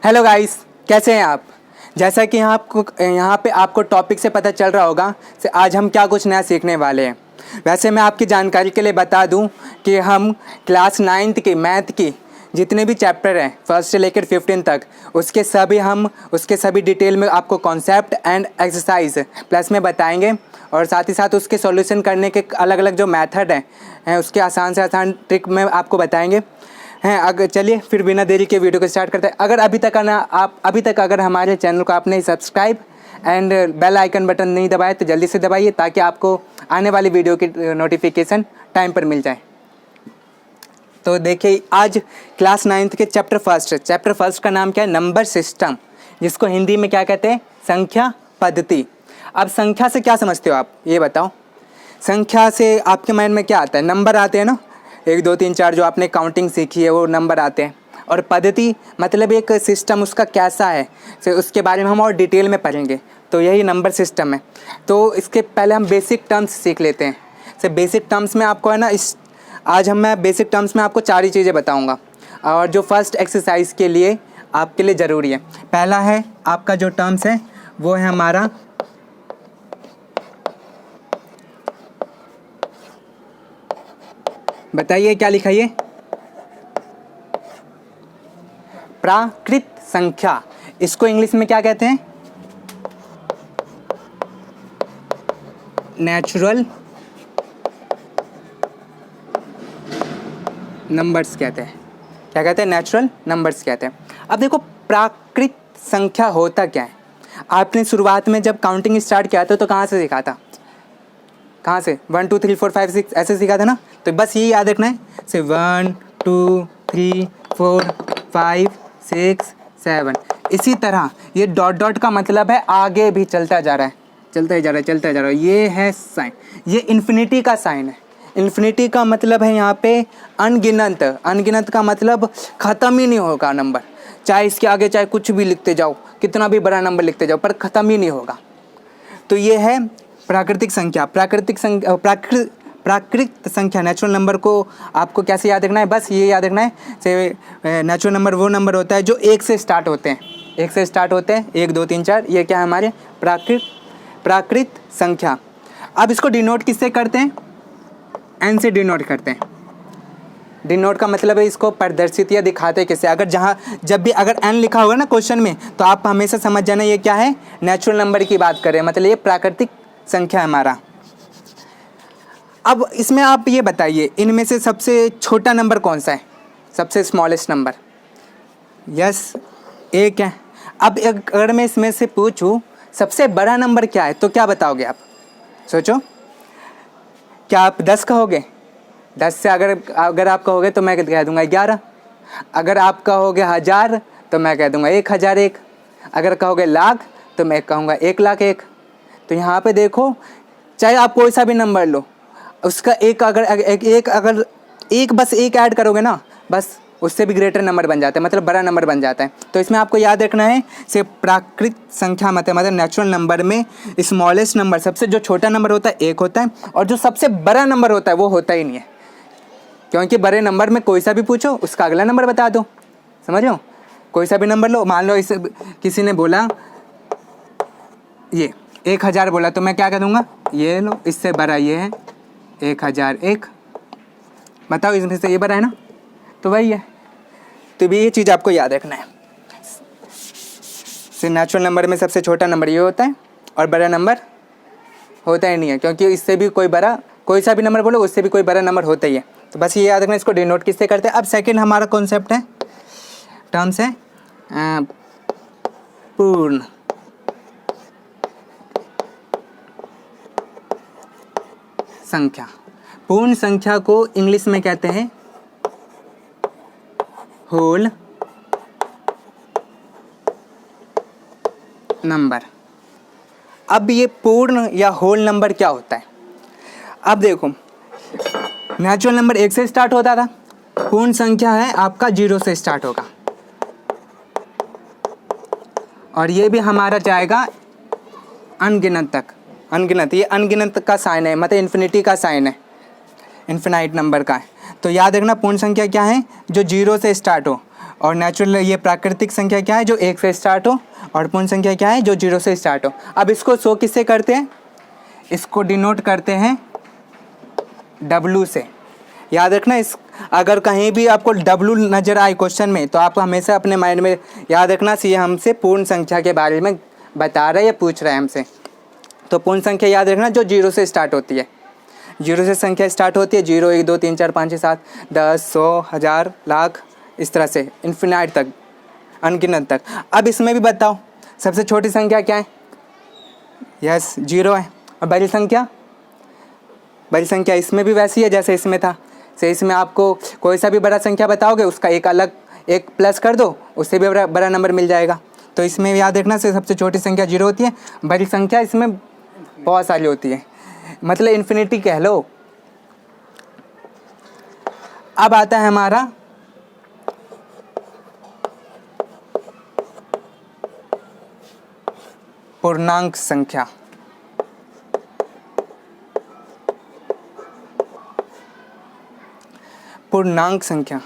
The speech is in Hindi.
हेलो गाइस, कैसे हैं आप। जैसा कि यहाँ पे आपको टॉपिक से पता चल रहा होगा से आज हम क्या कुछ नया सीखने वाले हैं। वैसे मैं आपकी जानकारी के लिए बता दूं कि हम क्लास 9th की मैथ की जितने भी चैप्टर हैं फर्स्ट से लेकर 15 तक उसके सभी डिटेल में आपको कॉन्सेप्ट एंड एक्सरसाइज प्लस में बताएंगे और साथ ही साथ उसके सॉल्यूशन करने के अलग अलग जो मेथड हैं उसके आसान से आसान ट्रिक में आपको बताएंगे हैं। अगर चलिए फिर बिना देरी के वीडियो को स्टार्ट करते हैं। अगर अभी तक अगर हमारे चैनल को आपने subscribe and bell icon button नहीं दबाया तो जल्दी से दबाइए ताकि आपको आने वाली वीडियो की नोटिफिकेशन टाइम पर मिल जाए। तो देखिए आज क्लास 9th के चैप्टर फर्स्ट का नाम क्या है, नंबर सिस्टम, जिसको हिंदी में क्या कहते हैं, संख्या पद्धति। अब संख्या से क्या समझते हो आप ये बताओ। संख्या से आपके माइंड में क्या आता है, नंबर आते हैं ना, 1 2 3 4 जो आपने काउंटिंग सीखी है वो नंबर आते हैं। और पद्धति मतलब एक सिस्टम उसका कैसा है से उसके बारे में हम और डिटेल में पढ़ेंगे, तो यही नंबर सिस्टम है। तो इसके पहले हम बेसिक टर्म्स सीख लेते हैं। से बेसिक टर्म्स में आपको है ना मैं बेसिक टर्म्स में आपको 4 ही चीज़ें बताऊंगा और जो फर्स्ट एक्सरसाइज के लिए आपके लिए ज़रूरी है। पहला है आपका जो टर्म्स है वो है हमारा बताइए क्या लिखा है, प्राकृत संख्या। इसको इंग्लिश में क्या कहते हैं, नेचुरल नंबर्स कहते हैं। क्या कहते हैं, नेचुरल नंबर्स कहते हैं। अब देखो प्राकृत संख्या होता क्या है। आपने शुरुआत में जब काउंटिंग स्टार्ट किया था तो कहाँ से सीखा था, कहाँ से 1 2 3 4 5 6 ऐसे सीखा था ना। तो बस ये याद रखना है से 1 2 3 4 5 6 7। इसी तरह ये डॉट डॉट का मतलब है आगे भी चलता जा रहा है, चलता जा रहा है। ये है साइन, ये इन्फिनिटी का साइन है। इन्फिनिटी का मतलब है यहाँ पे अनगिनत। अनगिनत का मतलब ख़त्म ही नहीं होगा नंबर, चाहे इसके आगे चाहे कुछ भी लिखते जाओ, कितना भी बड़ा नंबर लिखते जाओ पर ख़त्म ही नहीं होगा। तो ये है प्राकृतिक संख्या। प्राकृत संख्या नेचुरल नंबर को आपको कैसे याद रखना है, बस ये याद रखना है से नेचुरल नंबर वो नंबर होता है जो 1 से स्टार्ट होते हैं। 1 2 3 4 ये क्या है हमारे प्राकृत संख्या। अब इसको डिनोट किससे करते हैं, एन से डिनोट करते हैं। डिनोट का मतलब है इसको प्रदर्शित या दिखाते किससे। जब भी अगर एन लिखा होगा ना क्वेश्चन में तो आप हमेशा समझ जाना ये क्या है, नेचुरल नंबर की बात कर रहे हैं, मतलब ये प्राकृतिक संख्या है हमारा। अब इसमें आप ये बताइए इनमें से सबसे छोटा नंबर कौन सा है, सबसे स्मॉलेस्ट नंबर। यस, 1 है। अब अगर मैं इसमें से पूछूं सबसे बड़ा नंबर क्या है तो क्या बताओगे आप, सोचो। क्या आप 10 कहोगे, 10 से अगर आप कहोगे तो मैं कह दूंगा 11। अगर आप कहोगे 1000 तो मैं कह दूंगा 1001। अगर कहोगे लाख तो मैं कहूँगा 1,01,000। तो यहाँ पे देखो चाहे आप कोई सा भी नंबर लो उसका अगर बस एक ऐड करोगे ना, बस उससे भी ग्रेटर नंबर बन जाता है, मतलब बड़ा नंबर बन जाता है। तो इसमें आपको याद रखना है से प्राकृत संख्या मतलब नेचुरल नंबर में स्मॉलेस्ट नंबर सबसे जो छोटा नंबर होता है 1 होता है और जो सबसे बड़ा नंबर होता है वो होता ही नहीं है, क्योंकि बड़े नंबर में कोई सा भी पूछो उसका अगला नंबर बता दो। समझ लो, कोई सा भी नंबर लो, मान लो इसे किसी ने बोला ये 1000 बोला तो मैं क्या कह दूँगा, ये लो इससे बड़ा ये है 1001। बताओ इसमें से ये बड़ा है ना, तो वही है। तो भी ये चीज़ आपको याद रखना है। नेचुरल नंबर में सबसे छोटा नंबर ये होता है और बड़ा नंबर होता ही नहीं है, क्योंकि इससे भी कोई सा भी नंबर बोलो उससे भी कोई बड़ा नंबर होता ही है। तो बस ये याद रखना, इसको डिनोट किससे करते हैं। अब सेकंड हमारा कॉन्सेप्ट है, टर्म्स है पूर्ण संख्या। पूर्ण संख्या को इंग्लिश में कहते हैं होल नंबर। अब ये पूर्ण या होल नंबर क्या होता है, अब देखो नेचुरल नंबर 1 से स्टार्ट होता था, पूर्ण संख्या है आपका 0 से स्टार्ट होगा और ये भी हमारा जाएगा अनगिनत तक। अनगिनत, ये अनगिनत का साइन है, मतलब इन्फिनिटी का साइन है, इन्फिनाइट नंबर का है। तो याद रखना पूर्ण संख्या क्या है, जो 0 से स्टार्ट हो और नेचुरल ये प्राकृतिक संख्या क्या है, जो 1 से स्टार्ट हो, और पूर्ण संख्या क्या है, जो 0 से स्टार्ट हो। अब इसको शो किससे करते हैं, इसको डिनोट करते हैं W से। याद रखना, इस अगर कहीं भी आपको W नज़र आए क्वेश्चन में, तो आप हमेशा अपने माइंड में याद रखना ये हमसे पूर्ण संख्या के बारे में बता रहा है या पूछ रहा है हमसे। तो पूर्ण संख्या याद रखना जो 0 से स्टार्ट होती है। 0 से संख्या स्टार्ट होती है, 0 1 2 3 4 5 6 7 10 100 1000 लाख, इस तरह से इन्फिनाइट तक, अनगिनत तक। अब इसमें भी बताओ सबसे छोटी संख्या क्या है, यस 0 है। और बड़ी संख्या इसमें भी वैसी है जैसे इसमें था। से इसमें आपको कोई सा भी बड़ा संख्या बताओगे उसका एक अलग एक प्लस कर दो, उससे भी बड़ा नंबर मिल जाएगा। तो इसमें याद रखना से सबसे छोटी संख्या 0 होती है, बड़ी संख्या इसमें बहुत सारी होती है, मतलब इन्फिनिटी कह लो। अब आता है हमारा पूर्णांक संख्या। पूर्णांक संख्या